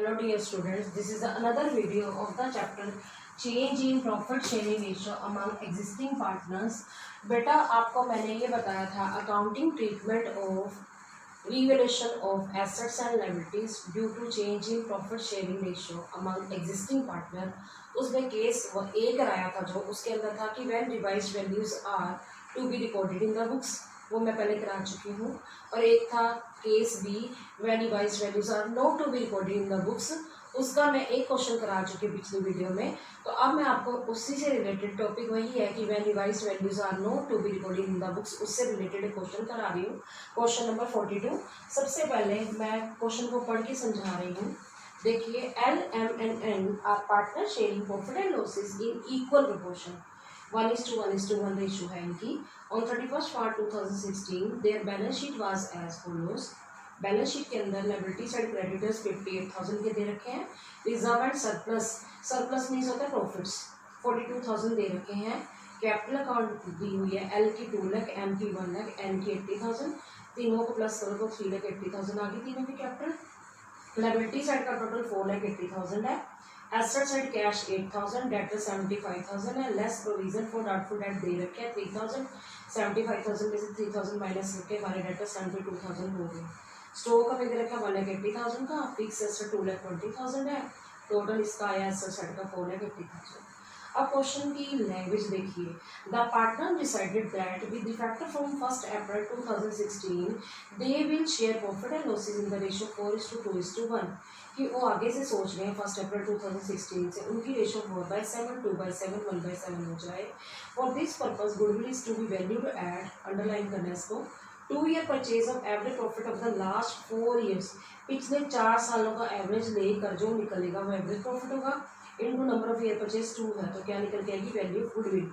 Hello dear students, this is another video of the chapter change in profit sharing ratio among existing partners। बेटा आपको मैंने ये बताया था accounting treatment of revaluation of assets and liabilities due to change in profit sharing ratio among existing partner। उसमें case ए कराया था जो उसके अंदर था कि when revised values are to be recorded in the books, वो मैं पहले करा चुकी हूँ। और एक था case B when revised values are not to be recorded in the books, उसका मैं एक क्वेश्चन करा चुकी हूँ पिछली वीडियो में। तो अब मैं आपको उसी से रिलेटेड टॉपिक वही है कि when revised values are not to be recorded in the books, उससे रिलेटेड क्वेश्चन करा रही हूँ। Question number 42। सबसे पहले मैं क्वेश्चन को पढ़ के समझा रही हूँ। देखिए, L M and N are partner sharing profit and losses in equal proportion, 1:1:1 ratio है इनकी। On 31st March 2016 their balance sheet was as follows। Balance sheet के अंदर लायबिलिटी साइड क्रेडिटर्स 58,000 के दे रखे हैं। Reserve and surplus, surplus means होता है profits, 42,000 दे रखे हैं। कैपिटल अकाउंट दी हुई है, एल की 2 लाख, एम की 1 लाख, एन की 80,000। तीनों को प्लस करो तो 3,80,000 आ गई तीनों की कैपिटल। लायबिलिटी साइड का टोटल 4,80,000 है। एसेट साइड कैश 8,000, डेटर 75,000 है। Less provision for doubtful debt दे रखे हैं 3,000। 75,000 में से 3,000 माइनस करके हमारे डेटर 72,000 हो गए। स्टॉक हमें दे रखा 1,80,000 का, फिक्स एसेट 2,20,000 है। टोटल इसका आया एसेट साइड का 4,80,000। अब क्वेश्चन की लैंग्वेज देखिए। The partner decided that with effect from 1 April 2016 they will share profit and losses in the ratio 4:2:1। कि वो आगे से सोच रहे हैं 1 अप्रैल 2016 से उनकी रेशियो 4/7, 2/7, 1/7 हो जाए। For this purpose goodwill is to be valued at, underline करना इसको, 2 year purchase of average profit of the last 4 years. पिछले 4 सालों का एवरेज लेकर जो निकलेगा वो एवरेज प्रॉफिट होगा। Into number of year purchase 2 है तो क्या निकल के आएगी, वैल्यू ऑफ गुडविल।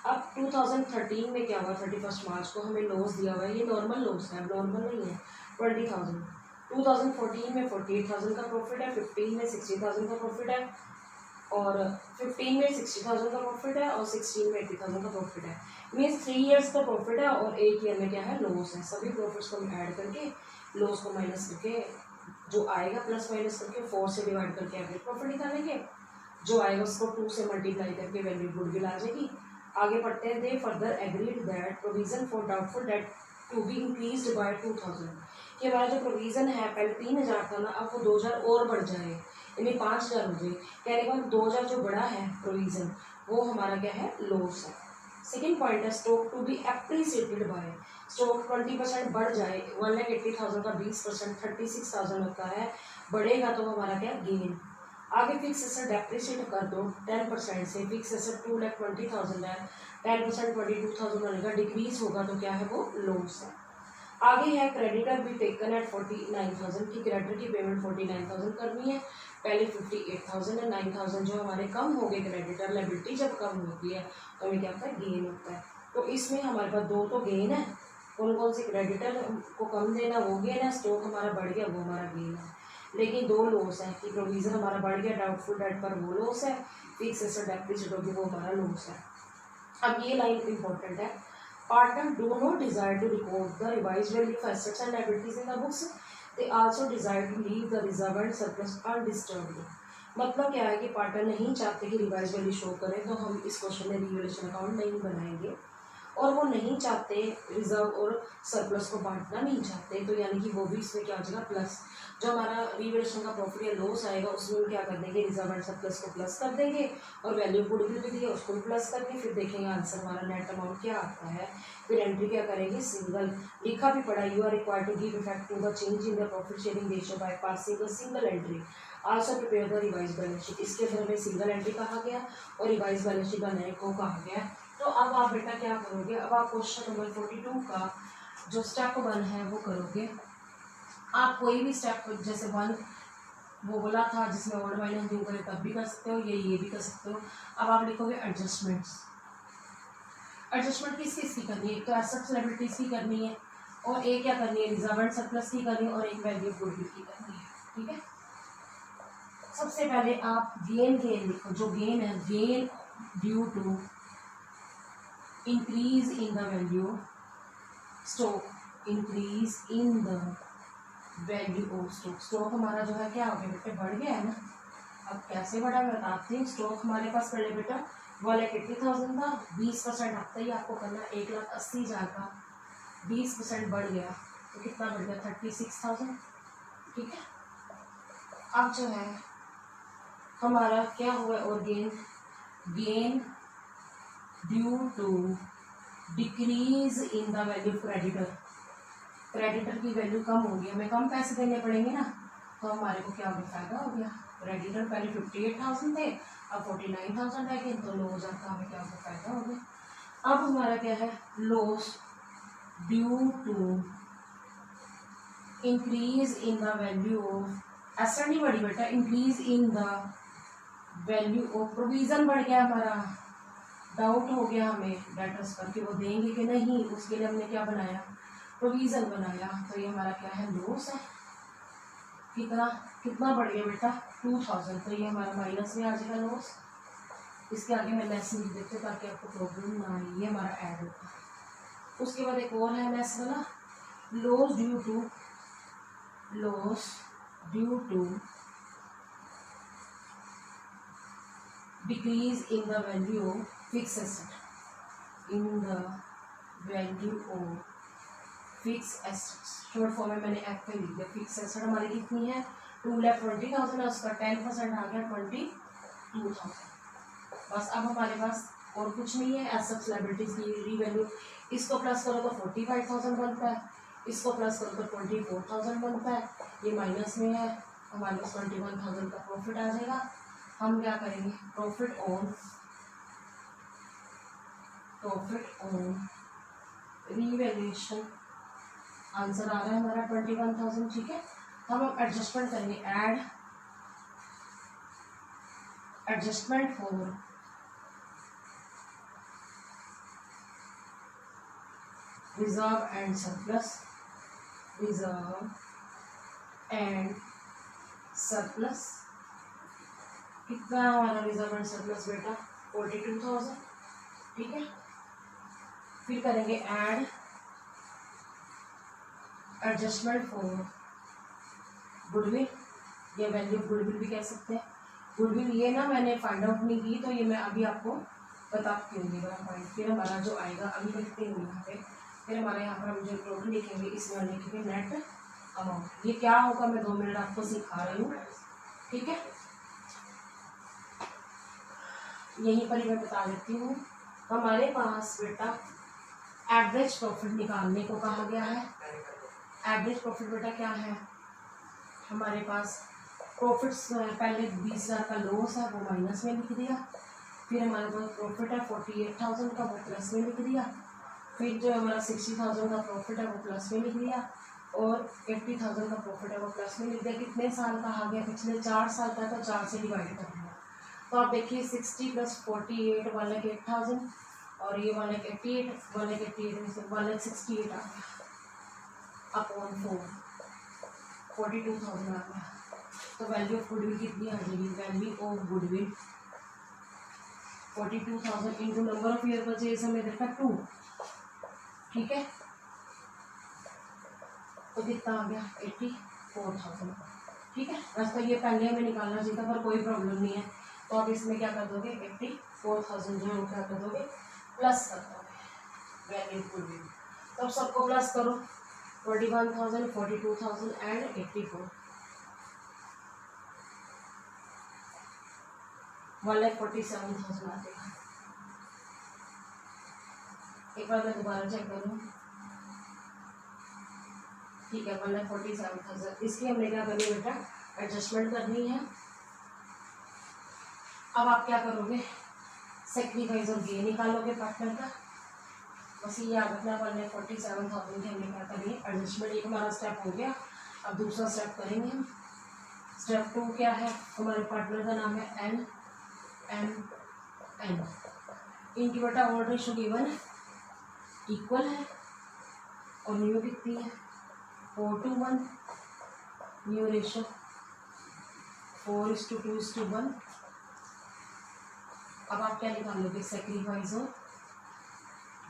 अब 2013 में क्या हुआ, 31 मार्च को हमें लॉस दिया हुआ है, ये नॉर्मल लॉस है, नॉर्मल नहीं है, 20,000। 2014 में 48,000 का प्रॉफिट है, 15 में 60,000 का प्रॉफिट है, और 15 में 60,000 का प्रॉफिट है, और 16 में 80,000 का प्रॉफिट है। मीन्स 3 ईयर्स का प्रॉफिट है और 1 ईयर में क्या है, लॉस है। सभी प्रॉफिट्स को हम ऐड करके लॉस को माइनस करके जो आएगा प्लस माइनस करके 4 से डिवाइड करके एवरेज प्रॉफिट निकालेंगे। जो आएगा उसको 2 से मल्टीप्लाई करके वैल्यू गुडविल आ जाएगी। आगे पढ़ते हैं। They further agreed that provision for doubtful debt to be increased by 2,000। कि हमारा जो प्रोविजन है पहले 3,000 था ना, अब वो 2,000 और बढ़ जाए, यानी 5,000 हो जाए। कहने का 2,000 जो बड़ा है प्रोविजन वो हमारा क्या है, लॉस है। सेकेंड पॉइंट है stock to be appreciated by, stock 20% बढ़ जाए, 1,80,000 का 20% 36,000 होता है, बढ़ेगा तो हमारा क्या, गेन। आगे फिक्स एसेट डेप्रिसिएट कर दो 10% से, फिक्स एसेट 2,20,000 है, 10% 22,000 बनेगा, डिक्रीज होगा तो क्या है वो लॉस है। आगे है क्रेडिटर भी टेकन एट 49,000 की, क्रेडिटर की पेमेंट 49,000 करनी है, पहले 58,000 है, 9,000 जो हमारे कम हो गए क्रेडिटर। लायबिलिटी जब कम होती है तो हमें क्या होता है, गेन होता है। तो इसमें हमारे पास 2 तो गेन है, कौन कौन से, क्रेडिटर को कम देना वो गेन है, स्टॉक हमारा बढ़ गया वो हमारा गेन है। लेकिन 2 लॉस है कि प्रोविजन हमारा बढ़ गया डाउटफुल डेट पर वो लॉस है, फिक्स एसेट डेप्रिसिएट होगी वो हमारा लॉस है। अब ये लाइन इंपॉर्टेंट है। Partner do not desire to record the revised value of assets and liabilities in the books. They also desire to leave the reserve and surplus undisturbed. मतलब क्या है कि पार्टनर नहीं चाहते कि रिवाइज वैल्यू शो करें, तो हम इस क्वेश्चन में रिवैल्यूएशन अकाउंट नहीं बनाएंगे। और वो नहीं चाहते रिजर्व और सरप्लस को बांटना नहीं चाहते, तो यानी कि वो भी इसमें क्या हो जाएगा, प्लस। जो हमारा रिवैल्यूएशन का प्रॉफिट या लॉस आएगा उसमें हम क्या कर देंगे, रिजर्व एंड सरप्लस को प्लस कर देंगे, और वैल्यू गुडविल भी दी है उसको भी प्लस करके फिर देखेंगे आंसर हमारा नेट अमाउंट क्या आता है। फिर एंट्री क्या करेंगे, सिंगल, लिखा भी पड़ा, you are required to give effect to the change in the profit sharing ratio by passing the single entry, also prepare the revise balance sheet. इसके अंदर हमें सिंगल एंट्री कहा गया और रिवाइज बैलेंस शीट बनाने को कहा गया। तो अब आप बेटा क्या करोगे, अब आप क्वेश्चन नंबर 42 का जो स्टेप 1 है वो करोगे। आप कोई भी स्टेप, जैसे 1 वो बोला था जिसमें ओल्ड माइनस न्यू करे तब भी कर सकते हो, ये भी कर सकते हो। अब आप लिखोगे एडजस्टमेंट्स। एडजस्टमेंट किस किस की करनी है, एक तो एसेट्स लायबिलिटीज की करनी है, और एक क्या करनी है, रिजर्व एंड सरप्लस की करनी है, और एक वैल्यू गुडविल की करनी है। ठीक है, सबसे पहले आप गेन लिखो। जो गेन है, gain due to increase in the value stock, increase in the value of stock. Stock हमारा जो है क्या हो गया बेटे, बढ़ गया है ना। अब कैसे बढ़ा मैं बताती हूँ। स्टॉक हमारे पास पहले बेटा 1,80,000 था, 20% हफ्ता ही आपको करना है, 1,80,000 का 20% बढ़ गया तो कितना बढ़ गया, 36,000। ठीक है, अब जो है हमारा क्या हुआ, और gain due to decrease in the value creditor. Creditor की वैल्यू कम हो गई, हमें कम पैसे देने पड़ेंगे ना, तो हमारे को क्या हो गया, फायदा हो गया। क्रेडिटर पहले 58,000 थे, अब 49,000 रह गए, तो 9,000 का हमें क्या हो गया, फायदा हो गया। अब हमारा क्या है, loss due to increase in the value of, ऐसा नहीं बढ़ी बेटा, increase in the value of, provision बढ़ गया हमारा, डाउट हो गया हमें डेटर्स पर कि वो देंगे कि नहीं, उसके लिए हमने क्या बनाया, प्रोविजन बनाया, तो ये हमारा क्या है, लॉस है। कितना कितना बढ़ गया बेटा, 2,000, तो ये हमारा माइनस में आ जाएगा लॉस। इसके आगे मैं लेस लिख देती हूँ ताकि आपको प्रॉब्लम ना आए, ये हमारा ऐड होगा। उसके बाद एक और है लेस वाला, loss due to decrease in the value of fix asset, in the value of fix assets. Short form में मैंने एफ पे लिख दिया। फिक्स एसेट हमारी कितनी है, 2,20,000 है, उसका 10% आ गया 22,000। बस अब हमारे पास और कुछ नहीं है, एसेट्स लायबिलिटीज की रीवैल्यू। इसको प्लस करो तो 45,000 बनता है, इसको प्लस करो तो 24,000 बनता है, ये माइनस में है, हमारे पास 21,000 का प्रॉफिट आ जाएगा। हम क्या करेंगे, प्रॉफिट ऑन रीवैल्यूएशन, आंसर आ रहा है हमारा 21,000। ठीक है, हम एडजस्टमेंट करेंगे, adjustment for reserve and surplus. कितना हमारा रिजर्व एंड सरप्लस बेटा, 42,000। ठीक है, फिर करेंगे एडजस्टमेंट फॉर गुडविल, ये वैल्यू गुडविल भी कह सकते हैं। गुडविल ये ना मैंने फाइंड आउट नहीं की, तो ये मैं अभी आपको बताती हूँ पॉइंट। फिर हमारा जो आएगा, अभी लिखते हैं यहाँ पे, फिर हमारे यहाँ पर हम जो टोटल लिखेंगे, इसमें हम लिखेंगे नेट अमाउंट। ये क्या होगा मैं 2 मिनट आपको सिखा रही हूँ। ठीक है, यहीं पर ही मैं बता देती हूँ। हमारे पास बेटा एवरेज प्रॉफिट निकालने को कहा गया है। एवरेज प्रॉफिट बेटा क्या है, हमारे पास प्रॉफिट्स पहले 20,000 का लॉस है, वो माइनस में लिख दिया। फिर हमारे पास प्रॉफिट है 48,000 का, वो प्लस में लिख दिया। फिर जो हमारा 60,000 का प्रॉफिट है वो प्लस में लिख दिया, और 80,000 का प्रॉफिट है वो प्लस में लिख दिया। कितने साल का आ गया, पिछले 4 साल का, तो 4 से डिवाइड कर दिया। तो आप देखिए 60 + 48 1,08,000, और ये 1,88 में से 1,68 आ गया, अपॉन 4 42,000 आ गया। तो वैल्यू ऑफ गुडविल कितनी आ जाएगी, value of goodwill 42,000 into number of year purchase हमें देखा 2। ठीक है, तो कितना आ गया, 84,000। ठीक है, बस तो ये पहले हमें निकालना चाहिए था, पर कोई प्रॉब्लम नहीं है। तो आप इसमें क्या कर दोगे, 84,000 जो है वो क्या कर दोगे, प्लस कर दोगे वैल्यू ऑफ गुडविल। तो सबको प्लस करो, 21,000, 42,000 एंड 84, 1,47,000 आ जाएगा। एक बार मैं दोबारा चेक करूँ। ठीक है, 1,47,000। इसकी हमने क्या करनी है बेटा, एडजस्टमेंट करनी है। अब आप क्या करोगे, सेक्रीफाइस और गेन निकालोगे पार्टनर का। बस ये याद रखना, 1,47,000 की हमने क्या करनी है, एडजस्टमेंट। एक हमारा स्टेप हो गया, अब दूसरा स्टेप करेंगे हम। स्टेप 2 क्या है, हमारे पार्टनर का नाम है एन इनकी बेटा ऑल रेशो गिवन है, इक्वल है, और न्यू कितनी है, 4:1। New ratio 4:2:1। अब आप क्या निकालोगे, सेक्रीफाइस और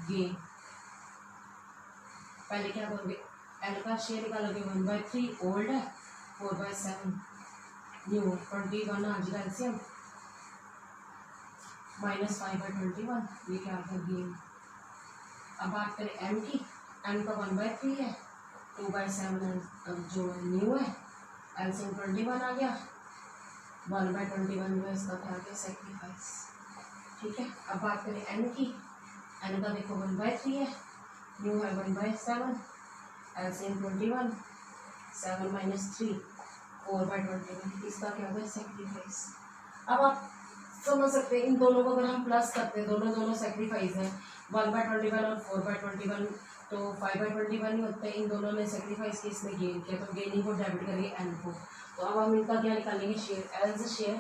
गेन। पहले क्या करोगे, एल का शेयर निकालोगे 1/3 ओल्ड है, 4/7 न्यू, 21 आ जाएगा एलसीएम, -5/21, ये क्या आ गया गेन। अब बात करें एम की, एम का 1/3 है, 2/7 जो न्यू है, एलसीएम 21 आ गया, 1/21 जो है इसका क्या आ गया सेक्रीफाइस। ठीक है, अब बात करें एन की, एन का देखो 1/3 है, न्यू है 1/7, एलसीएम 21, 7 - 3 4/21, इसका क्या होगा सेक्रीफाइस। अब आप समझ सकते हैं इन दोनों को अगर हम प्लस करते हैं, दोनों सेक्रीफाइस है, 1/21 और 4/21, तो 5/21 ही होते हैं। इन दोनों ने सेक्रीफाइस की, इसने गेन किया, तो गेनिंग को डेबिट करेंगे एन को। तो अब हम इनका क्या निकालेंगे शेयर, एल्स शेयर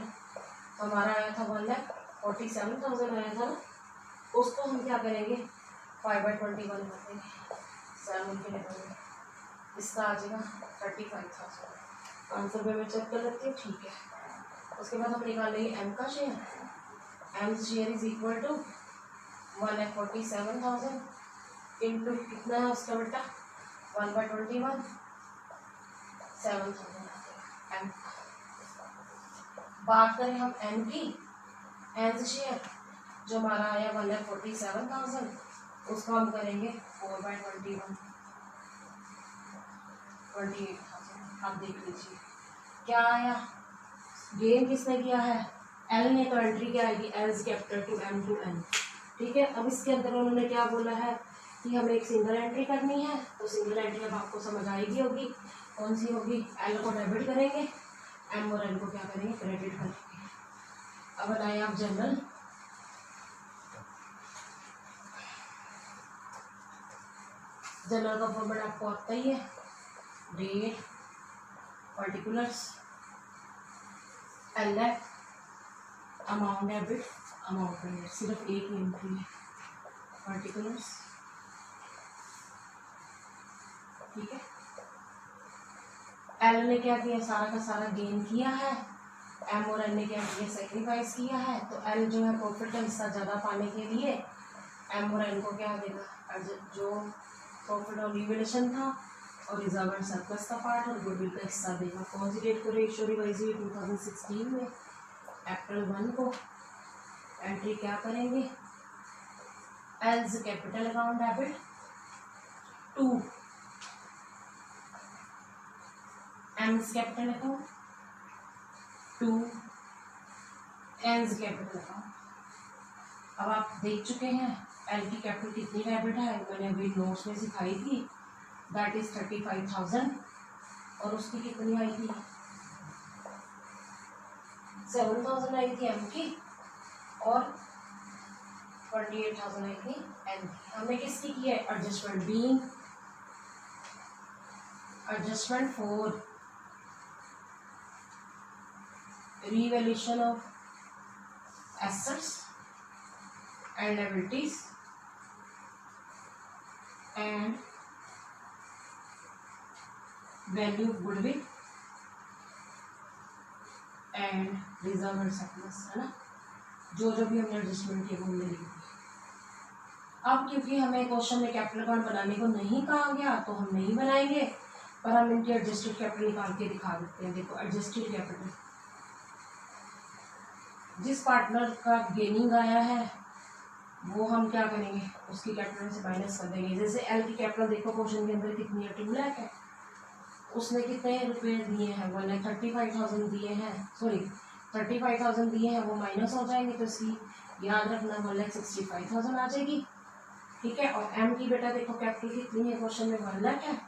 तो हमारा आया था 1,47,000 आया था ना, उसको हम क्या करेंगे 5/21 कर देंगे 7 के लेवल में, इसका आ जाएगा 35,000। आंसर में मैं चेक कर लेती हूँ। ठीक है, उसके बाद हम निकालेंगे एम का शेयर, M share is equal to 1,47,000 into कितना है उसका बेटा 1/21, 7,000 एम। बात करें हम एन की, एन शेयर जो हमारा आया 1,47,000, उसको हम करेंगे 4/21, 28,000। आप देख लीजिए क्या आया, गेन किसने किया है एल ने, तो एंट्री क्या आएगी L's capital to M to N. ठीक है, अब इसके अंदर उन्होंने क्या बोला है कि हमें एक सिंगल एंट्री करनी है, तो सिंगल एंट्री अब आपको समझ आएगी होगी कौन सी होगी, एल को डेबिट करेंगे, एम और एन को क्या करेंगे क्रेडिट करेंगे। अब बताइए आप जनरल, जनरल का फॉर्मेट आपको आता ही है, डेट, पर्टिकुलर्स, एल है, अमाउंट डेबिट, अमाउंट क्रेडिट, सिर्फ एक एंट्री है पर्टिकुलर्स। ठीक है, एल ने क्या किया सारा का सारा गेन किया है, एम और एन ने क्या किया सेक्रीफाइस किया है, तो एल जो है प्रॉफिट का हिस्सा ज़्यादा पाने के लिए एम और एन को क्या देगा जो प्रॉफिट और रिवेलेशन था और रिजर्व एंड सरप्लस का पार्ट और गुडविल का हिस्सा देगा। कौन सी डेट को रेशियो रिवाइज हुई 2016 में, अप्रैल 1 को। एंट्री क्या करेंगे L's capital account debit to M's capital account to N's capital account. अब आप देख चुके हैं एल की कैपिटल कितनी डेबिट है, मैंने अभी नोट्स में सिखाई थी, दैट इज 35,000, और उसकी कितनी आई थी 7,000 आई थी एम की और 28,000 आई थी एन की। हमने किसकी की है adjustment, being adjustment for revaluation of assets and liabilities and value of goodwill and reserve and surplus, है ना, जो भी हमने एडजस्टमेंट किया वो हमने लिख दिया। अब क्योंकि हमें क्वेश्चन में कैपिटल अकाउंट बनाने को नहीं कहा गया तो हम नहीं बनाएंगे, पर हम इनकी एडजस्टेड कैपिटल निकाल के दिखा देते हैं। देखो एडजस्टेड कैपिटल, जिस पार्टनर का गेनिंग आया है वो हम क्या करेंगे उसकी कैपिटल से माइनस कर देंगे। जैसे एल की कैपिटल देखो क्वेश्चन के अंदर कितनी है 2 लाख है, उसने कितने रुपए दिए हैं 1,35,000 दिए हैं, सॉरी 35,000 दिए हैं, वो माइनस हो जाएंगे तो इसकी याद रखना 1,65,000 आ जाएगी। ठीक है, और एम की बेटा देखो कैपिटल कितनी है क्वेश्चन में 1 लाख है,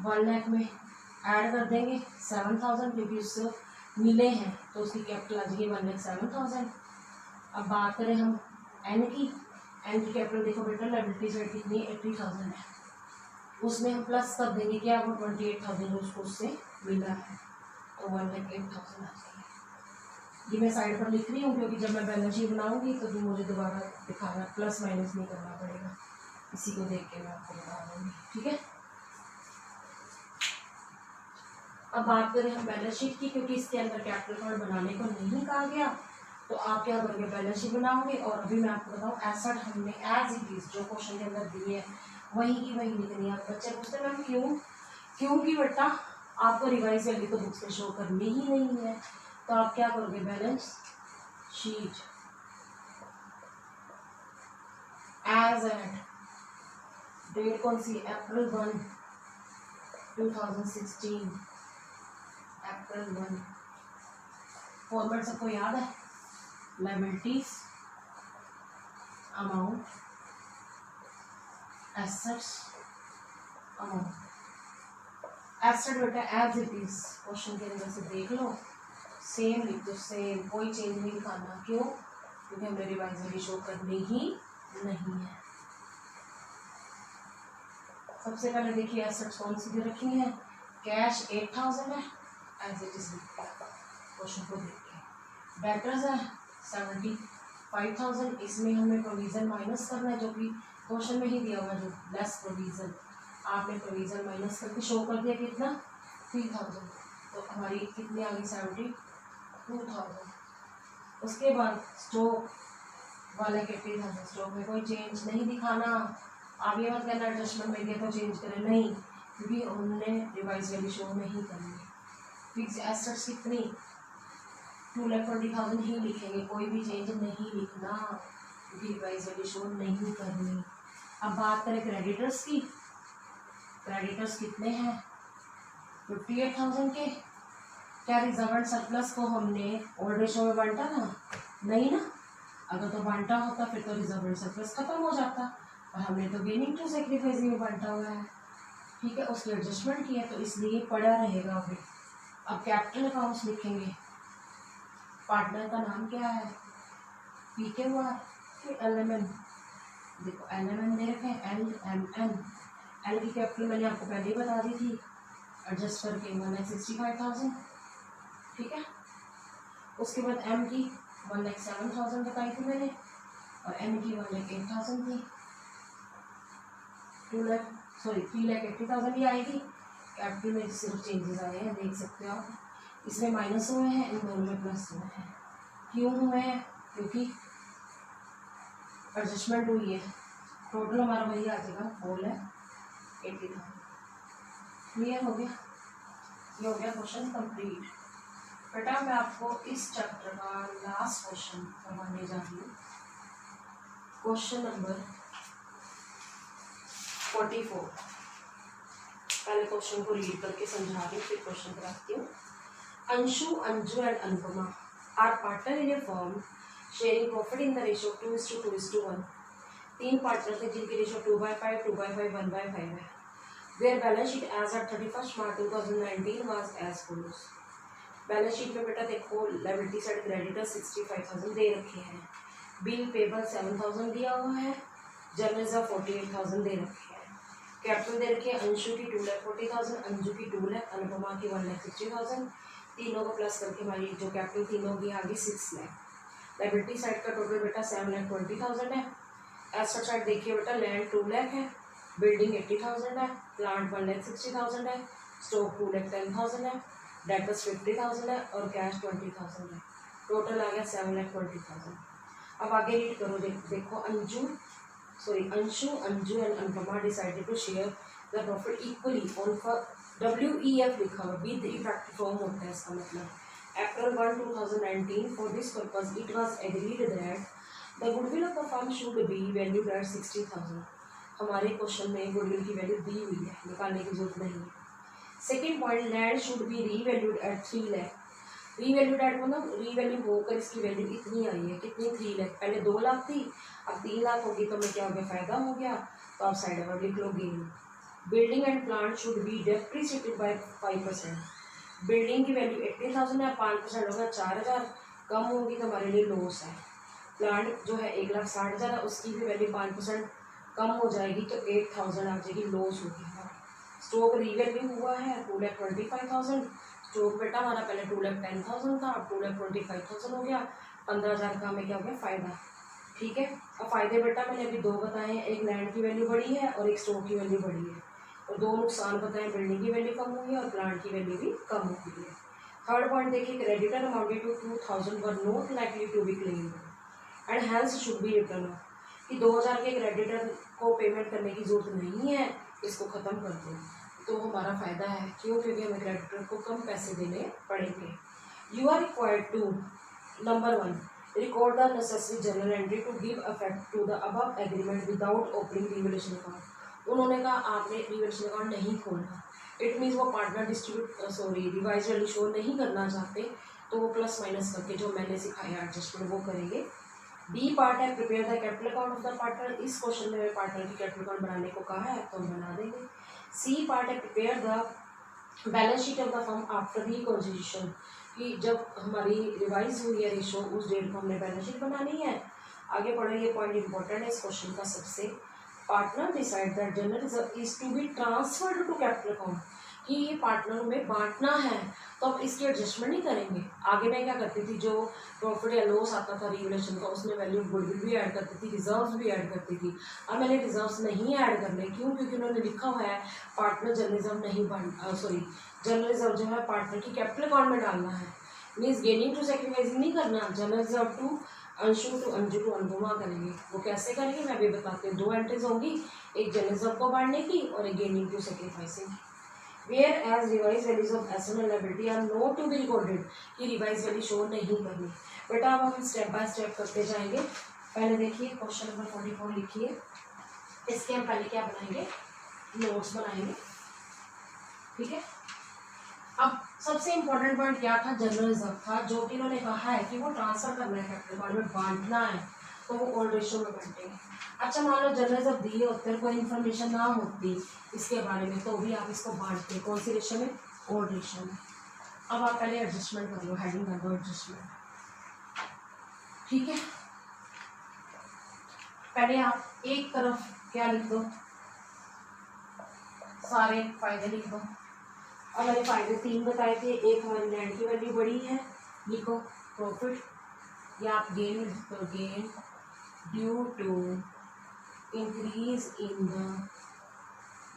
1 लाख में ऐड कर देंगे 7,000 क्योंकि उससे मिले हैं तो उसकी कैपिटल आ जाएगी 1,07,000। अब बात करें हम एन की कैपिटल देखो बेटा लायबिलिटीज रेट कितनी 80,000 है, उसमें हम प्लस कर देंगे क्या वो 28,000 उसको उससे मिला है, तो 1,08,000 आ जाएगी। ये मैं साइड पर लिख रही हूँ क्योंकि जब मैं बैलेंस शीट बनाऊंगी तो मुझे दोबारा दिखाना प्लस माइनस नहीं करना पड़ेगा, इसी को देख के मैं आपको बता दूँगी। ठीक है, अब बात करें हम बैलेंस शीट की, क्योंकि इसके अंदर कैपिटल अकाउंट बनाने को नहीं कहा गया तो आप क्या करोगे बैलेंस शीट बनाओगे। और अभी मैं आपको बताऊँ एसेट हमने एज इट इज जो क्वेश्चन के अंदर दिए है वही की वही लिखनी है। बच्चे पूछते मैम क्यों, क्योंकि बेटा आपको रिवाइज वैल्यू तो बुक्स में शो करनी ही नहीं है, तो आप क्या करोगे, balance sheet as at date कौन सी, अप्रैल 1 2016, अप्रैल 1। फॉर्मेट सबको याद है, liabilities, amount, assets, amount. Asset बेटा एज इट इज क्वेश्चन के अंदर से देख लो, सेम लिख दो, सेम, कोई चेंज नहीं दिखाना। क्यों? क्योंकि हमें रिवाइज वैल्यू शो करनी ही नहीं है। सबसे पहले देखिए एसेट्स कौन सी दे रखी है, कैश 8000 है, एज इट इज क्वेश्चन को देखिए। डेटर्स है 75,000, इसमें हमें प्रोविजन माइनस करना है, जो कि क्वेश्चन में ही दिया हुआ है, जो लेस प्रोविजन, आपने प्रोविजन माइनस करके शो कर दिया कितना, 3000, तो हमारी कितनी आ गई, 72,000। उसके बाद स्टॉक वाले के 80,000, स्टॉक में कोई चेंज नहीं दिखाना। आप ये मत कहना एडजस्टमेंट में गया तो चेंज करें, नहीं, क्योंकि हमने रिवाइज वैल्यू शो नहीं करनी। फिक्स एसेट्स कितनी, 2,20,000 ही लिखेंगे, कोई भी चेंज नहीं लिखना, क्योंकि रिवाइज वैल्यू शो नहीं करनी। अब बात करें क्रेडिटर्स की, क्रेडिटर्स कितने हैं, 58,000 के। क्या रिजर्व एंड सरप्लस को हमने ओल्ड रेशो में बांटा था, नहीं ना, अगर तो बांटा होता फिर तो रिजर्व एंड सरप्लस खत्म हो जाता, और हमने तो गेनिंग टू सेक्रीफाइसिंग में बांटा हुआ है, ठीक है, उसकी एडजस्टमेंट किया, तो इसलिए पड़ा रहेगा अभी। अब कैपिटल अकाउंट्स लिखेंगे, पार्टनर का नाम क्या है, PKR फिर LMN, देखो LMN दे रखे हैं, LMN, L की कैपिटल मैंने आपको पहले ही बता दी थी, एडजस्ट करके 1,65,000, ठीक है। उसके बाद M की 1,07,000 बताई थी मैंने, और N की 1,08,000 थी, 3,80,000 ही आएगी। कैपिटल में सिर्फ चेंजेस आए हैं, देख सकते हो आप, इसमें माइनस हुए हैं, इन दोनों में प्लस हुए हैं। क्यों हुए हैं, क्योंकि एडजस्टमेंट हुई है। टोटल हमारा वही आ जाएगा, होल है 80,000। क्लियर हो गया, ये हो गया क्वेश्चन कंप्लीट। बेटा मैं आपको इस चैप्टर का लास्ट क्वेश्चन करवाने जा रही हूँ, क्वेश्चन नंबर 44। पहले क्वेश्चन को रीड करके समझा रही हूँ, फिर क्वेश्चन कराती हूँ। Anshu, Anju and Anupama are partner in a firm sharing profit in the ratio 2:2:1। 3 partner थे जिनकी रेशियो 2/5, 2/5, 1/5 है। Their balance sheet as at 31 March 2019 was as follows. Balance sheet में बेटा देखो, लायबिलिटी साइड क्रेडिटर 65,000 दे रखे हैं, बिल पेबल 7,000 दिया हुआ है, जर्नल रिजर्व 48,000 दे रखे हैं। कैपिटल दे रखे हैं, अंशु की 2,40,000, अंजू की 2 लाख, अनुपमा की 1,60,000। तीनों को प्लस करके हमारी जो कैपिटल तीनों की आ गई 6 लाख। लायबिलिटी साइड का टोटल बेटा 7,20,000 है। एसेट साइड देखिए बेटा, लैंड 2 लाख है, बिल्डिंग 80,000 है, प्लांट 1,60,000 है, स्टॉक 2,10,000 है, डेटर्स 50,000 है, और कैश 20,000 है। टोटल आ गया 7,20,000। अब आगे रीड करो, देखो Anshu, Anju and Anupama decided to share the profit equally on WEF लिखा हुआ, विद इफेक्ट फॉर्म होता है इसका मतलब, April 1, 2019। For this purpose it was agreed that the goodwill of the firm should be valued eight 60,000। हमारे क्वेश्चन में गुडविल की value दी हुई है, निकालने की जरूरत नहीं है। Second point, land should be revalued at 3 lakh. Revalued at मतलब रीवैल्यू होकर इसकी वैल्यू इतनी आई है, कितनी, 3 लाख। पहले 2 लाख थी, अब 3 लाख होगी, तो मैं क्या हो गया, फायदा हो गया, तो आप साइड में लिख लो gain. Building and plant should be depreciated by 5%। Building की वैल्यू 80,000 है, 5% होगा 4,000, कम होगी तो हमारे लिए लॉस है। प्लांट जो है 1,60,000 है, उसकी भी वैल्यू 5% कम हो जाएगी, तो 8,000 आ जाएगी, लॉस होगी हमारा। स्टॉक रीवैल्यू हुआ है 2,25,000। स्टॉक बेटा हमारा पहले 2,10,000 था, अब 2,25,000 हो गया, 15,000 का हमें क्या हो गया, फायदा, ठीक है। अब फायदे बेटा मैंने अभी 2 बताए हैं, एक लैंड की वैल्यू बढ़ी है और एक स्टॉक की वैल्यू बढ़ी है, और 2 नुकसान बताए, बिल्डिंग की वैल्यू कम हुई है और प्लांट की वैल्यू भी कम हो गई है। थर्ड पॉइंट देखिए, creditor amounted to 2,000 were not likely to be claimed and hence should be written. कि 2,000 के क्रेडिटर को पेमेंट करने की जरूरत नहीं है, इसको ख़त्म कर दो। तो हमारा फ़ायदा है। क्यों? क्योंकि हमें क्रेडिटर को कम पैसे देने पड़ेंगे। You are required to number 1 record the necessary journal entry to give effect to the above agreement without opening revaluation account. उन्होंने कहा आपने रिवैल्यूएशन अकाउंट नहीं खोलना। इट मीन्स वो पार्टनर रिवाइज वैल्यू शो नहीं करना चाहते, तो वो प्लस माइनस करके जो मैंने सिखाया एडजस्टमेंट वो करेंगे। बी पार्ट है prepare the capital account of the partner. इस क्वेश्चन में पार्टनर की कैपिटल अकाउंट बनाने को कहा है तो हम बना देंगे। सी पार्ट है prepare the balance sheet of the firm after the constitution, कि जब हमारी रिवाइज हुई है रेशो उस डेट को हमने बैलेंस शीट बनानी है। आगे पढ़ो, ये पॉइंट इंपॉर्टेंट है इस क्वेश्चन का सबसे। Partner decide that general reserve is to be transferred to capital account, कि ये पार्टनर में बांटना है तो अब इसकी एडजस्टमेंट नहीं करेंगे। आगे मैं क्या करती थी, जो प्रॉफिट या लॉस आता था रिवैल्यूएशन का उसमें वैल्यू गुडविल भी ऐड करती थी, रिजर्व्स भी ऐड करती थी। अब मैंने रिजर्व्स नहीं ऐड करने, क्यों? क्योंकि उन्होंने लिखा हुआ है पार्टनर जनरल रिजर्व नहीं जनरल रिजर्व जो है पार्टनर की कैपिटल अकाउंट में डालना है। मीन्स गेनिंग टू सैक्रिफाइसिंग नहीं करना, general reserve to Anshu to Anju to Anupama करेंगे। वो कैसे करेंगे मैं भी बताती हूँ। 2 एंट्रीज होंगी, एक जनरल रिजर्व को बांटने की और एक gaining to sacrificing. Whereas revised values of asset and liability are not to be recorded, कि रिवाइज वैल्यू शो नहीं करनी। बेटा अब हम स्टेप बाय स्टेप करते जाएंगे। पहले देखिए क्वेश्चन नंबर 44 लिखिए। इसके हम पहले क्या बनाएंगे, नोट्स बनाएंगे, ठीक है। अब सबसे इम्पोर्टेंट पॉइंट क्या था, जनरल रिजर्व था, जो कि इन्होंने कहा है कि वो ट्रांसफर करना है कैपिटल अकाउंट में, बांटना है, तो वो ओल्ड रेशियो में बांटेंगे। अच्छा मान लो जनरल रिजर्व दिए होते कोई इन्फॉर्मेशन ना होती इसके बारे में, तो भी आप इसको बांटते कौन सी रेशियो में, ओल्ड रेशियो में। अब आप पहले एडजस्टमेंट कर लो, हेडिंग कर दो एडजस्टमेंट, ठीक है। पहले आप एक तरफ क्या लिख दो, सारे फायदे लिख दो। अब मैंने फायदे 3 बताए थे। एक हमारी लैंड की वैल्यू बढ़ी है, लिखो प्रॉफिट, या आप गेन लिख दो, gain due to increase in the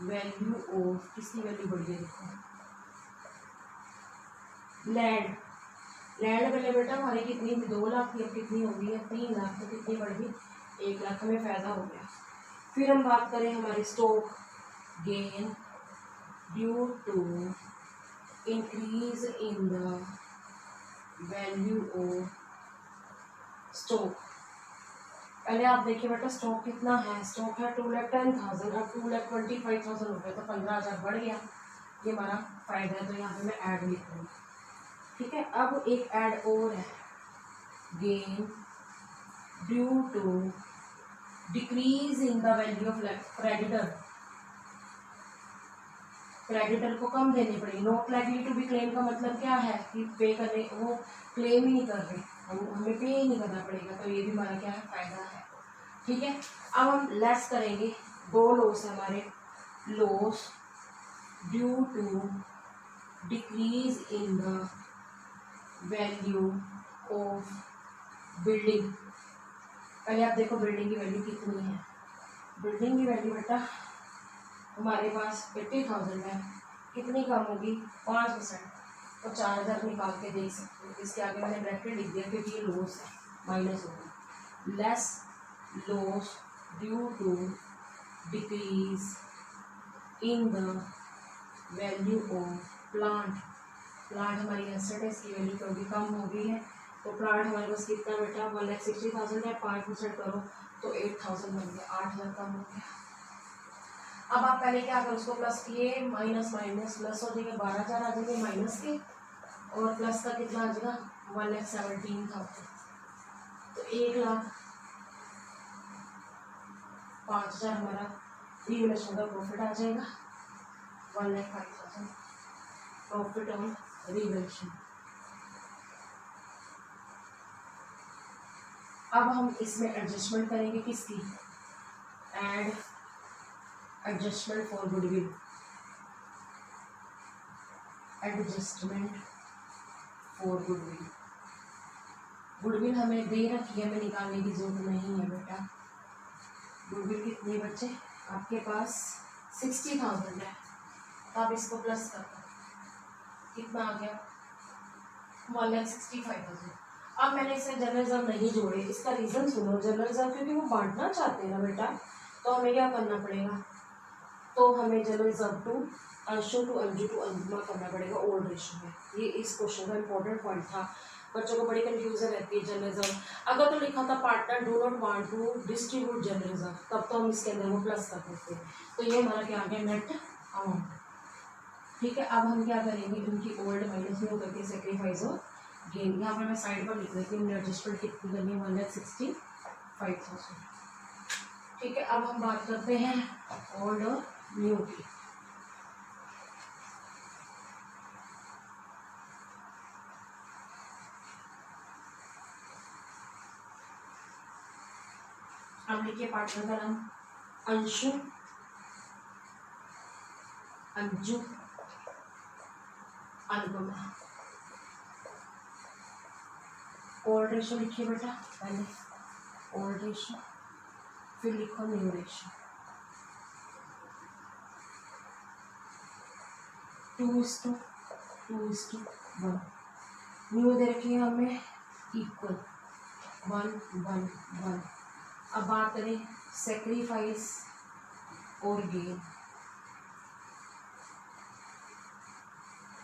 value of, किसकी वैल्यू बढ़ी है देखो, लैंड। लैंड पहले बेटा हमारी कितनी थी, 2 लाख थी, अब कितनी हो गई है 3 लाख, तो कितनी बढ़ गई 1 लाख, हमें फ़ायदा हो गया। फिर हम बात करें हमारे stock, gain due to increase in the value of stock. पहले आप देखिए बेटा स्टॉक कितना है, स्टॉक है 2,10,000, अब 2,25,000 हो गया, तो 15,000 बढ़ गया, ये हमारा फायदा है, तो यहाँ पे मैं ऐड लिख दूँगी, ठीक है। अब एक ऐड और है, gain due to decrease in the value of creditor. Creditor को कम देने पड़ेगी। Not likely to be claim का मतलब क्या है कि पे करने, वो क्लेम ही नहीं कर रहे, हमें पे ही नहीं करना पड़ेगा, तो ये भी हमारा क्या है, फायदा है, ठीक है। अब हम लेस करेंगे, 2 लॉस है हमारे, loss due to decrease in the value of building. पहले आप देखो बिल्डिंग की वैल्यू कितनी है, बिल्डिंग की वैल्यू बेटा हमारे पास 80,000 है, कितनी कम होगी 5%, तो 4,000 निकाल के देख सकते हो। इसके आगे मैंने ब्रैकेट लिख दिया क्योंकि ये लॉस है, माइनस होगा, less loss due to decrease in the value of plant. Plant हमारी एसेट है, इसकी वैल्यू क्योंकि कम हो गई है, तो प्लांट हमारे पास कितना बेटा 1,60,000 है, 5% करो तो 8,000 बन गया, 8,000 कम हो गया। अब आप पहले क्या करो, उसको प्लस किए, माइनस माइनस प्लस हो जाएगा, 12,000 आ जाएंगे माइनस के, और प्लस का कितना आ जाएगा 1,17,000, तो 1,05,000 हमारा रिवैल्यूएशन का प्रॉफिट आ जाएगा, 1,05,000 प्रॉफिट ऑन रिवैल्यूएशन। अब हम इसमें एडजस्टमेंट करेंगे, किसकी, ad adjustment for goodwill, adjustment for goodwill. Goodwill हमें दे रखी है, हमें निकालने की जरूरत नहीं है बेटा। गुडविल कितनी बच्चे आपके पास 60,000 है, तो आप इसको प्लस कर दो, कितना आ गया 1,65,000। अब मैंने इससे जनरल रिजर्व नहीं जोड़े, इसका रीज़न सुनो। जनरल रिजर्व क्योंकि वो बांटना चाहते हैं ना बेटा, तो हमें क्या करना पड़ेगा, तो हमें general reserve to Anshu to Anju to Anupama करना पड़ेगा ओल्ड रेशियो में। ये इस क्वेश्चन का इंपॉर्टेंट पॉइंट था, बच्चों को बड़ी कंफ्यूजन रहती है जनरल रिजर्व। अगर तो लिखा था partner do not want to distribute general reserve, तब तो हम इसके अंदर वो प्लस कर देते। तो ये हमारा क्या आ गया नेट अमाउंट। ठीक है, अब हम क्या करेंगे, इनकी ओल्ड माइनस न्यू करके सेक्रीफाइस और गेन। यहाँ पर मैं साइड पर लिख देती हूँ एडजस्टमेंट कितनी करनी है, 1,65,000। ठीक है, अब हम बात करते हैं ओल्ड और न्यू की। अब लिखिए पार्टनर का नाम अंशु, अंजू, अनुपमा। ओल्ड रेशो लिखिए बेटा, पहले ओल्ड रेशो, फिर लिखो न्यू रेशो। 2:2:1। न्यू दे रखी है हमें इक्वल 1:1:1। अब बात करें सेक्रीफाइस और गेन।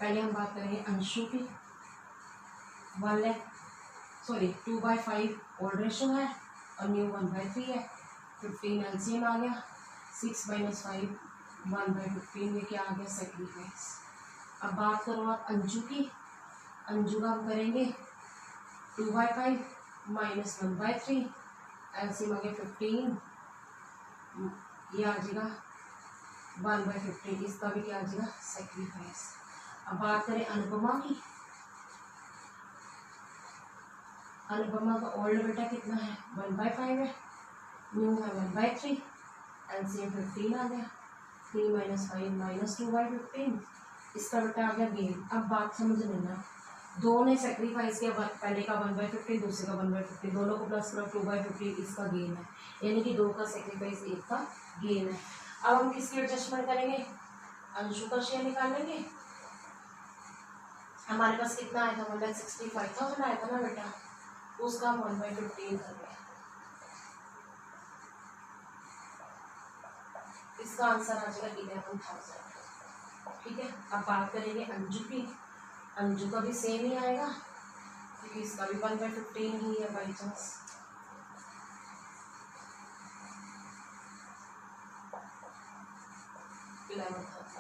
पहले हम बात करेंगे अंशु की। 2/5 ओल्ड रेशो है और न्यू 1/3 है। 15 एलसीएम आ गया। 6 - 5 1/15, ये क्या आ गया सेक्रीफाइस। अब बात करो आप अंजू की। अंजू का हम करेंगे 2/5 - 1/3, एलसीएम आ गया 15, ये आ जाएगा 1/15, इसका भी क्या आ जाएगा सेक्रीफाइस। अब बात करें अनुपमा की। अनुपमा का ओल्ड बेटा कितना है 1/5 है, न्यू है 1/3, एलसीएम 15 आ गया। 3 - 5 - 2/15, इसका बेटा आ गया गेन। अब बात समझ लेना, दो ने सेक्रीफाइस किया, पहले का 1/15, दूसरे का 1/15, दोनों को प्लस करो 2/15, इसका गेन है, यानी कि दो का सेक्रीफाइस एक का गेन है। अब हम किसकी एडजस्टमेंट करेंगे, अंशु का शेयर निकालेंगे। हमारे पास कितना आया था 1,65,000 आया था ना बेटा, उसका हम 1/15 कर रहे हैं। इसका आंसर आ जाएगा 11,000। ठीक है, अब बात करेंगे अंजू की। अंजू का भी सेम ही आएगा क्योंकि इसका भी 1/15 ही है बाई चांस।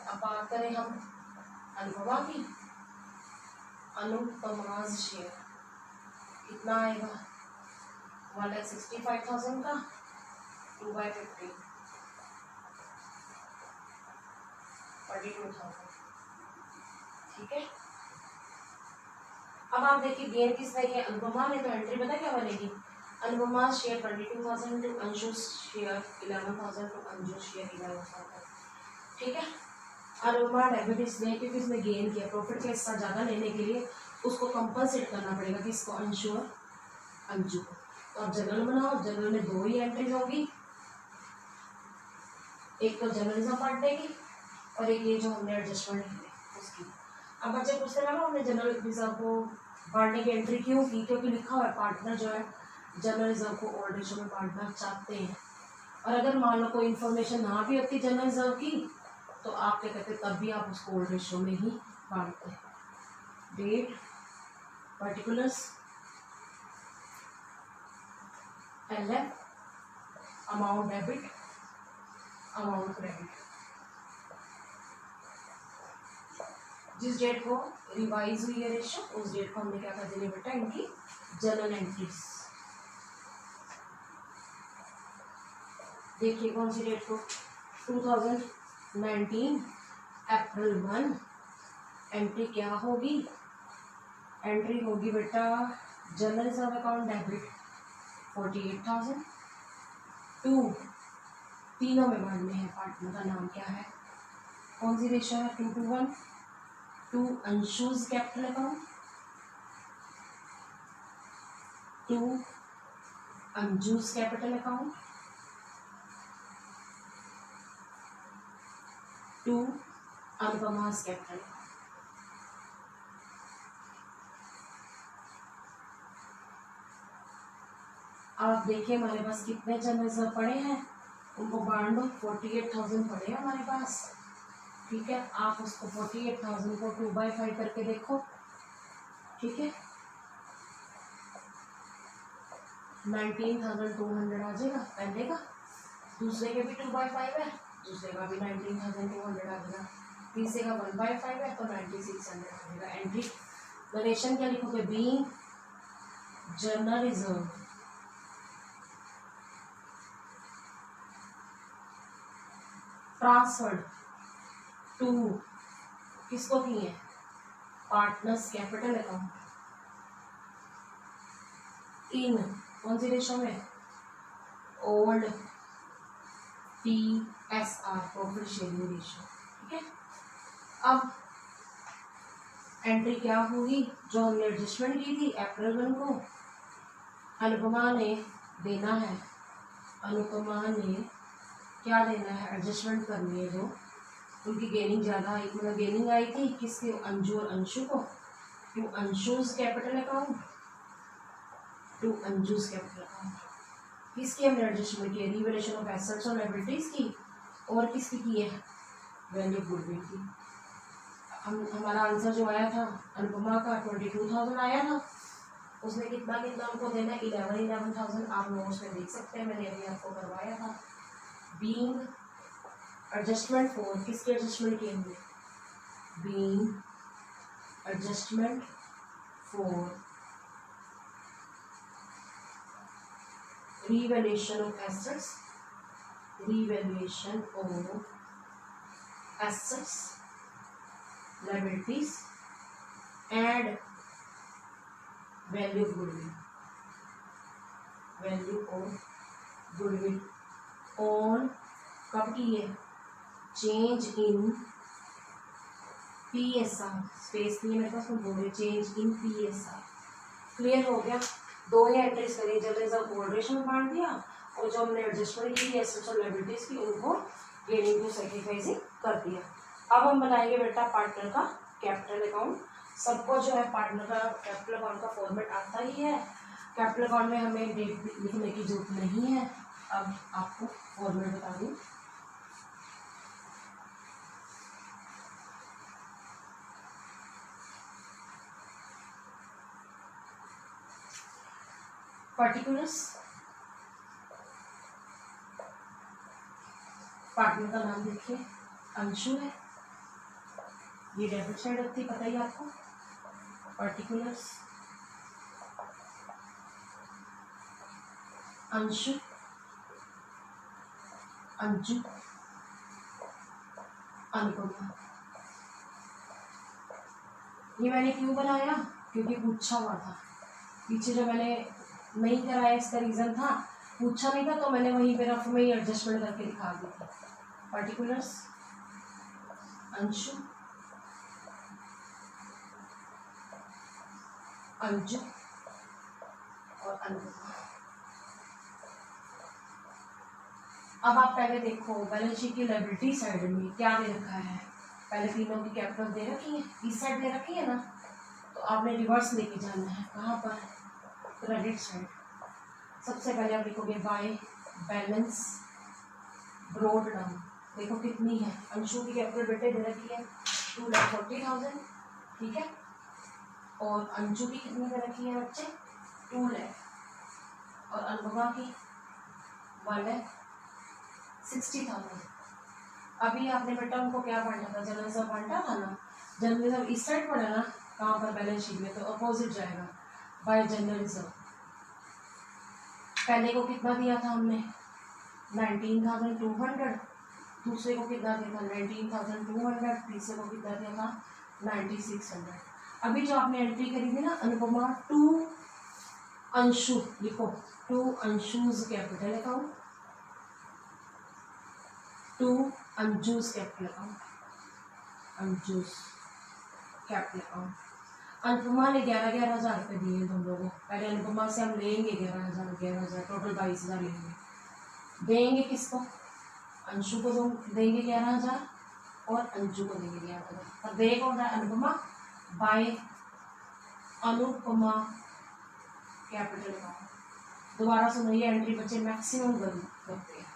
अब बात करें हम अनुपमा की। अनुपमा शेयर कितना आएगा 1,65,000 का 2/15 42,000। ठीक है, अब आप देखिए गेन किसने किया, अनुपमा ने। तो एंट्री पता क्या बनेगी, Anupama share 22,000 to Anshu share 11,000 to Anju share 11,000। ठीक है, अनुपमा डेबिट इसलिए क्योंकि इसने गेन किया, प्रॉफिट का हिस्सा ज़्यादा लेने के लिए उसको कंपनसेट करना पड़ेगा किसको, अंशु और अंजू को। तो अब जनरल बनाओ, जनरल में दो ही एंट्रीज होगी, एक तो जर्नलिज्म बांटने की और एक ये जो हमने एडजस्टमेंट की उसकी। अब बच्चे पूछते हैं ना हमने जनरल रिजर्व को बांटने की एंट्री क्यों की, क्योंकि लिखा हुआ है पार्टनर जो है जनरल रिजर्व को ओल्ड रेशो में बांटना चाहते हैं। और अगर मान लो कोई इन्फॉर्मेशन ना भी होती जनरल रिजर्व की, तो आप क्या कहते, तब भी आप उसको ओल्ड रेशो में ही बांटते हैं। Date, particulars, LF, amount debit, amount credit. जिस डेट को रिवाइज हुई है रेशो, उस डेट को हमने क्या कर देना बेटा, इनकी जर्नल एंट्रीज। देखिए कौन सी डेट को, 2019 अप्रैल 1। एंट्री क्या होगी, एंट्री होगी बेटा general reserve account debit 48,000 to, तीनों में बांटने हैं, पार्टनर का नाम क्या है, कौन सी रेशो है 2:1, to Anshu's capital account, to Anju's capital account, to Anupama's capital. आप देखिए हमारे पास कितने जनरल रिजर्व पड़े हैं, उनको बांट दो, 48,000 पड़े हमारे पास, ठीक है। आप उसको 48,000 को 2/5 करके देखो, ठीक है, 19,200 आ जाएगा पहले का, दूसरे के भी 2/5 है, दूसरे का भी 19,200 आ जाएगा, तीसरे का 1/5 है तो 9600 आ जाएगा। एंट्री डोनेशन क्या लिखोगे, being general reserve transferred to, किसको किए, पार्टनर्स कैपिटल अकाउंट, इन कौन सी रेशो में, old PSR profit sharing ratio, ठीक है। अब एंट्री क्या होगी, जो हमने एडजस्टमेंट की थी अप्रैल 1 को, अनुपमा ने देना है, अनुपमा ने क्या देना है, एडजस्टमेंट करनी है, जो उनकी गेनिंग ज़्यादा आई, मतलब गेनिंग आई थी किसके, अंजू और अंशु को, to Anshu's capital account, to Anju's capital account, किसकी हमने एडजस्टमेंट की है, रिवैल्यूएशन ऑफ एसेट्स और लायबिलिटीज की, और किसकी की है, वैल्यू गुडविल की। हमारा आंसर जो आया था अनुपमा का 22,000 आया था, उसने कितना कितना हमको देना, 11,000, आप नोट्स में देख सकते हैं, मैंने अभी आपको करवाया था। बीइंग एडजस्टमेंट फॉर, किसकी एडजस्टमेंट की हमने, being adjustment for revaluation of assets, revaluation of assets, liabilities and value of goodwill, value of goodwill on कब की है, चेंज इन PSR, स्पेस नहीं है मेरे पास, मैं बोल रही चेंज इन PSR, क्लियर हो गया। दो ही एंट्रीज करी, जब रिजर्व ओल्ड रेशो में बांट दिया, और जो हमने एडजस्टमेंट की एसेट्स और लायबिलिटीज की उनको गेनिंग टू सैक्रिफाइसिंग कर दिया। अब हम बनाएंगे बेटा पार्टनर का कैपिटल अकाउंट। सबको जो है पार्टनर का कैपिटल अकाउंट का फॉर्मेट आता ही है, कैपिटल अकाउंट में हमें डेट लिखने की जरूरत नहीं है। अब आपको फॉर्मेट बता दूँ, पर्टिकुलर्स, पार्टनर का नाम देखिए अंशु है, ये डेबिट साइड होती है, पता ही आपको। पर्टिकुलर्स अंशु, अंजू, अनुपमा। ये मैंने क्यों बनाया, क्योंकि पूछा हुआ था पीछे, जो मैंने नहीं कराया इसका रीज़न था, पूछा नहीं था तो मैंने वहीं पे रफ में ही एडजस्टमेंट करके दिखा दी थी। पर्टिकुलर्स अंशु, अंजू और अनुपमा। अब आप पहले देखो बैलेंस शीट की लायबिलिटी साइड में क्या दे रखा है, पहले तीनों की कैपिटल दे रखी है, इस साइड दे रखी है ना, तो आपने रिवर्स लेके जाना है, कहाँ पर, क्रेडिट साइड। सबसे पहले आप लिखोगे बाय बैलेंस ब्रॉड डाउन, देखो कितनी है, अंशु की कैपिटल बेटे दे रखी है 2,40,000, ठीक है, और अंशु की कितनी दे रखी है बच्चे, 2 लाख, और अनुपमा की 1,60,000। अभी आपने बेटा उनको क्या बांटा था, जनरल रिजर्व बांटा था ना, जनरल रिजर्व इस साइड पड़ा ना, कहाँ पर बैलेंस शीट में, तो अपोजिट जाएगा बाय जनरल रिजर्व। पहले को कितना दिया था हमने 19,200, दूसरे को कितना दिया था 19,200, तीसरे को कितना दिया था 9,600। अभी जो आपने एंट्री करी थी ना अनुपमा टू अंशु, लिखो to Anshu's capital account, to Anju's capital account, Anju's capital account. Anupama ने 11,000 रुपये दिए तुम लोगों को, पहले अनुपमा से हम लेंगे 11,000, टोटल 22,000 लेंगे, देंगे किसको, अंशु को देंगे 11,000 और अंजू को देंगे 11,000। और दे कौन रहा है, Anupama, by Anupama capital account. दोबारा सुनो, ये एंट्री बच्चे मैक्सिमम करते हैं।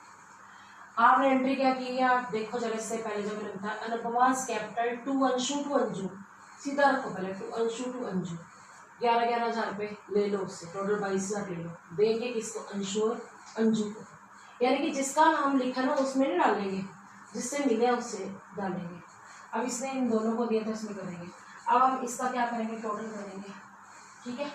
आपने एंट्री क्या की है, आप देखो जरा, इससे पहले जब मैंने बताया Anupama's capital to Anshu to Anju, सीधा रखो पहले टू अंशु टू अंजू, 11,000 रुपये ले लो उससे, टोटल 22,000 ले लो, देंगे किसको, अंशु और अंजू को, यानी कि जिसका नाम लिखा ना उसमें नहीं डालेंगे, जिससे मिले उससे डालेंगे। अब इसने इन दोनों को दिया था इसमें करेंगे। अब हम इसका क्या करेंगे, टोटल करेंगे, ठीक है।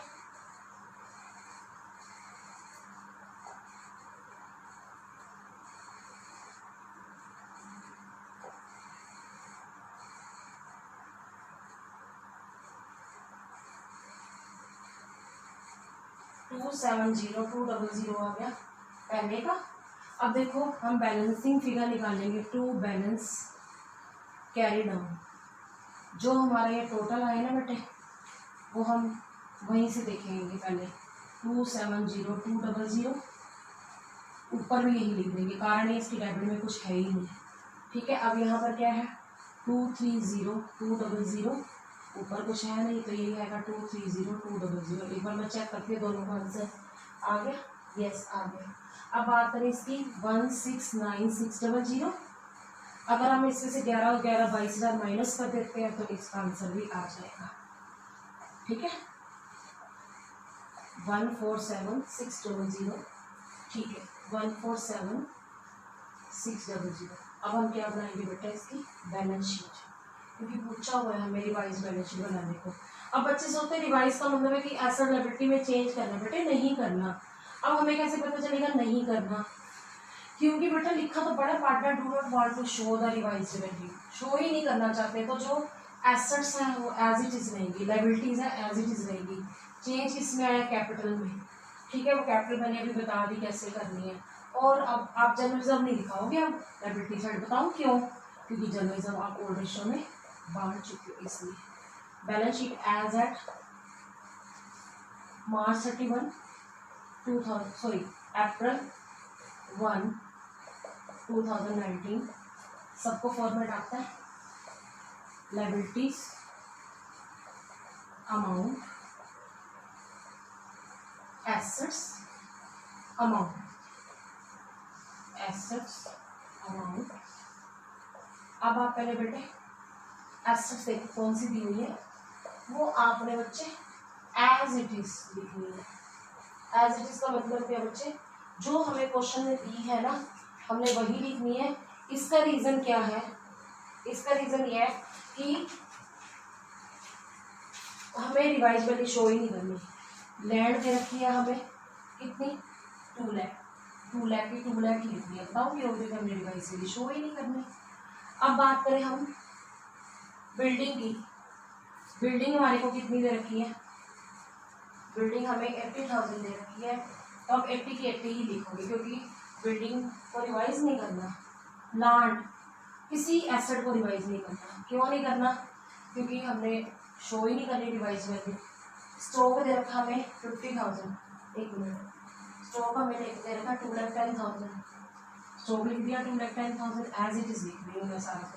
टू 70200 आ गया पहले का। अब देखो हम बैलेंसिंग फिगर निकालेंगे, टू बैलेंस कैरी डाउन, जो हमारा ये टोटल आए ना बेटे वो हम वहीं से देखेंगे पहले, 270200, ऊपर भी यही लिख देंगे, कारण है इसकी डेबिट में कुछ है ही नहीं, ठीक है। अब यहाँ पर क्या है, 230200, ऊपर कुछ है नहीं तो यही आएगा 230200। एक बार मैं चेक करती हूँ दोनों का आंसर आ गया, यस आ गया। अब बात करें इसकी 169600, अगर हम इसमें से 11 और 11 22,000 माइनस कर देते हैं तो इसका आंसर भी आ जाएगा, ठीक है। 147600, ठीक है 147600। अब हम क्या बनाएंगे बेटा, इसकी बैलेंस शीट, क्योंकि पूछा हुआ है हमें रिवाइज बैलेंस शीट बनाने को। अब बच्चे सोचते हैं रिवाइज का मतलब है कि एसेट लायबिलिटी में चेंज करना, बेटे नहीं करना। अब हमें कैसे पता चलेगा नहीं करना, क्योंकि बेटा लिखा तो बड़ा, partner do not want to show the revise value, show ही नहीं करना चाहते, तो जो एसेट्स हैं वो एज इट इज रहेंगी, लायबिलिटीज है एज इट इज रहेंगी। चेंज किसमें आया, कैपिटल में, ठीक है। वो कैपिटल मैंने अभी बता दी कैसे करनी है। और अब आप जनरल रिजर्व नहीं दिखाओगे, अब लायबिलिटी साइड बताऊँ क्यों, क्योंकि जनरल रिजर्व आप ओल्ड रेशियो में बांट चुके हो, इसलिए। Balance sheet as at March 31, 2000 sorry April 1, 2019, सबको फॉर्मेट आता है, liabilities amount assets amount, assets amount. अब आप पहले बेटे एसेट्स देखो कौन सी दी हुई है, वो आपने बच्चे एज इट इज लिखनी है। एज इट इज का मतलब क्या बच्चे, जो हमें क्वेश्चन में दी है ना हमने वही लिखनी है। इसका रीजन क्या है, इसका रीजन ये है कि हमें रिवाइज वैल्यू शो ही नहीं करनी। लैंड दे रखी है हमें कितनी, 2 लाख, 2 लाख की 2 लाख की लिखनी है, बताओ क्या होगी, हमने रिवाइज वैल्यू शो ही नहीं करनी। अब बात करें हम बिल्डिंग की, बिल्डिंग हमारे को कितनी दे रखी है, बिल्डिंग हमें 80,000 दे रखी है, तो आप 80 की 80 ही लिखोगे, क्योंकि बिल्डिंग को रिवाइज नहीं करना। लैंड, किसी एसेट को रिवाइज नहीं करना, क्यों नहीं करना, क्योंकि हमने शो ही नहीं करनी रिवाइज वैल्यू। स्टॉक दे रखा हमें 50,000, एक मिनट, स्टॉक हमें दे रखा 2,10,000, स्टॉक लिख दिया 2,10,000, एज इट इज लिख रही हूँ मैं सारा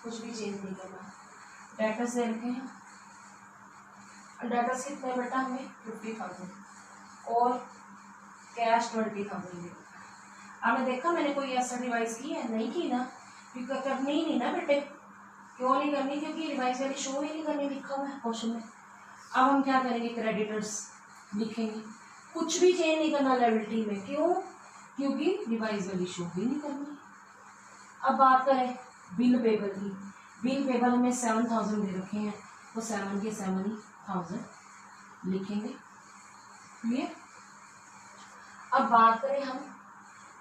कुछ भी चेंज नहीं करना। डेटर्स दे रखे हैं, डेटर्स कितने बेटा हमें 50,000, और कैश 20,000। आपने देखा मैंने कोई एसेट रिवाइज की है, नहीं की ना, क्योंकि करनी ही नहीं ना बेटे, क्यों नहीं करनी, क्योंकि रिवाइज वैल्यू शो ही नहीं करनी, लिखा हुआ है क्वेश्चन में। अब हम क्या करेंगे, क्रेडिटर्स लिखेंगे, कुछ भी चेंज नहीं करना लायबिलिटी में, क्यों, क्योंकि रिवाइज वैल्यू शो ही नहीं करनी। अब बात करें बिल पेबल की, बिल पेबल हमें 7,000 दे रखे हैं, तो 7 के 7,000 लिखेंगे, क्लियर। अब बात करें हम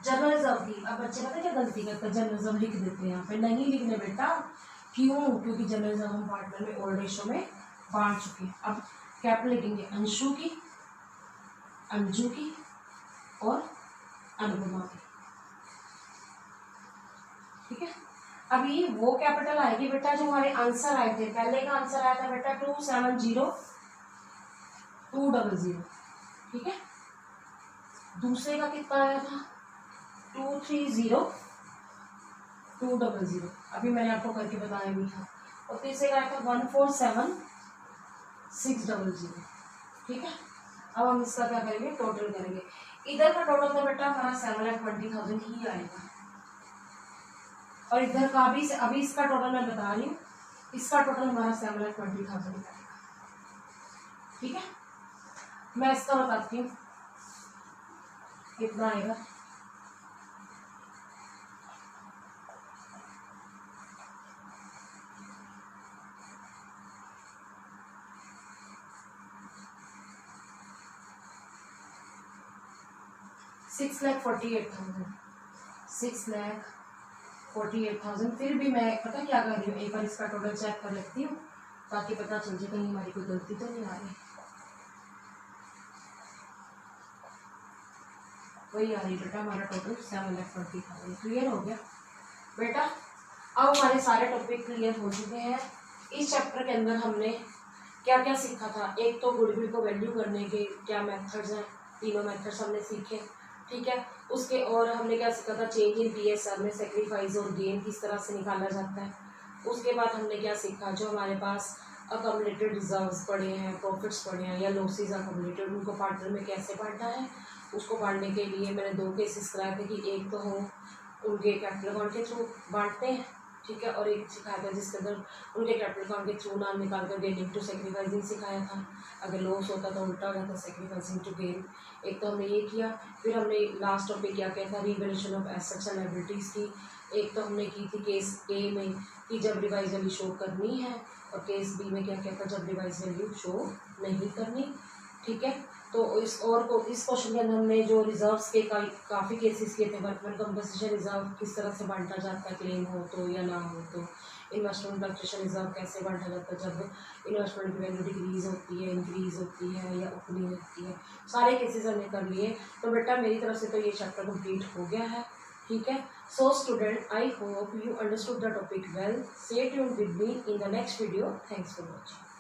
जनरल रिजर्व की। अब बच्चे पता क्या गलती करते हैं, जनरल रिजर्व लिख देते हैं, यहाँ पे नहीं लिखने बेटा, क्यों, क्योंकि जनरल रिजर्व हम पार्टनर में ओल्ड रेशियो में बांट चुके हैं। अब कैपिटल लिखेंगे अंशु की, अंजू की और अनुपमा की, ठीक है। अभी वो कैपिटल आएगी बेटा जो हमारे आंसर आए थे, पहले का आंसर आया था बेटा 270,200, ठीक है। दूसरे का कितना आया था 230,200, अभी मैंने आपको करके बताया भी था। और तीसरे का आया था 147,600, ठीक है। अब हम इसका क्या करेंगे, टोटल करेंगे। इधर का टोटल तो बेटा हमारा 7,20,000 ही आएगा, और इधर का भी अभी इसका टोटल मैं बता रही हूँ, इसका टोटल हमारा 7,20,000 आएगा। ठीक है, मैं इसका बताती हूँ कितना आएगा। $6,48,000 फिर भी मैं पता क्या कर रही हूँ, एक बार इसका टोटल चेक कर लेती हूँ ताकि पता चल जाए कहीं हमारी कोई गलती तो नहीं आ रही। वही आ रही बेटा हमारा टोटल 7,20,000। क्लियर हो गया बेटा। अब हमारे सारे टॉपिक क्लियर हो चुके हैं। इस चैप्टर के अंदर हमने क्या क्या सीखा था। एक तो गुडविल को वैल्यू करने के क्या मेथड्स हैं, तीनों मेथड्स हमने सीखे। ठीक है, उसके और हमने क्या सीखा था, चेंज इन PSR में सेक्रीफाइस और गेन किस तरह से निकाला जाता है। उसके बाद हमने क्या सीखा, जो हमारे पास अकमलेटेड रिजर्व्स पड़े हैं, प्रॉफिट्स पड़े हैं या लॉसेज अकमलेटेड, उनको पार्टनर में कैसे बांटना है। उसको बांटने के लिए मैंने 2 केसेस कराए थे कि एक तो हो उनके कैपिटल अकाउंट के थ्रू बांटते हैं, ठीक है, और एक सिखाया था जिसके अंदर उनके कैपिटल अकाउंट के थ्रू नाम निकाल कर गेनिंग टू सेक्रीफाइसिंग सिखाया था। अगर लॉस होता तो उल्टा हो जाता सेक्रीफाइसिंग टू गेन। एक तो हमने ये किया। फिर हमने लास्ट टॉपिक क्या किया था, revaluation of assets and liabilities की। एक तो हमने की थी केस ए में कि जब रिवाइज वैल्यू शो करनी है, और केस बी में क्या क्या था, जब रिवाइज वैल्यू शो नहीं करनी। ठीक है, तो इस क्वेश्चन के अंदर हमने जो रिजर्व्स के काफ़ी केसेस किए थे। वर्कमैन कंपनसेशन रिजर्व किस तरह से बांटा जाता है, क्लेम हो तो या ना हो तो। इन्वेस्टमेंट फ्लक्चुएशन रिजर्व कैसे बांटा जाता है, जब इन्वेस्टमेंट की वैल्यू डिक्रीज होती है, इंक्रीज होती है या ओपनिंग होती है। सारे केसेस हमने कर लिए। तो बेटा मेरी तरफ से तो ये चैप्टर कंप्लीट हो गया है। ठीक है, so student, I hope you understood the topic well. Stay tuned with me in the next video. Thanks for watching.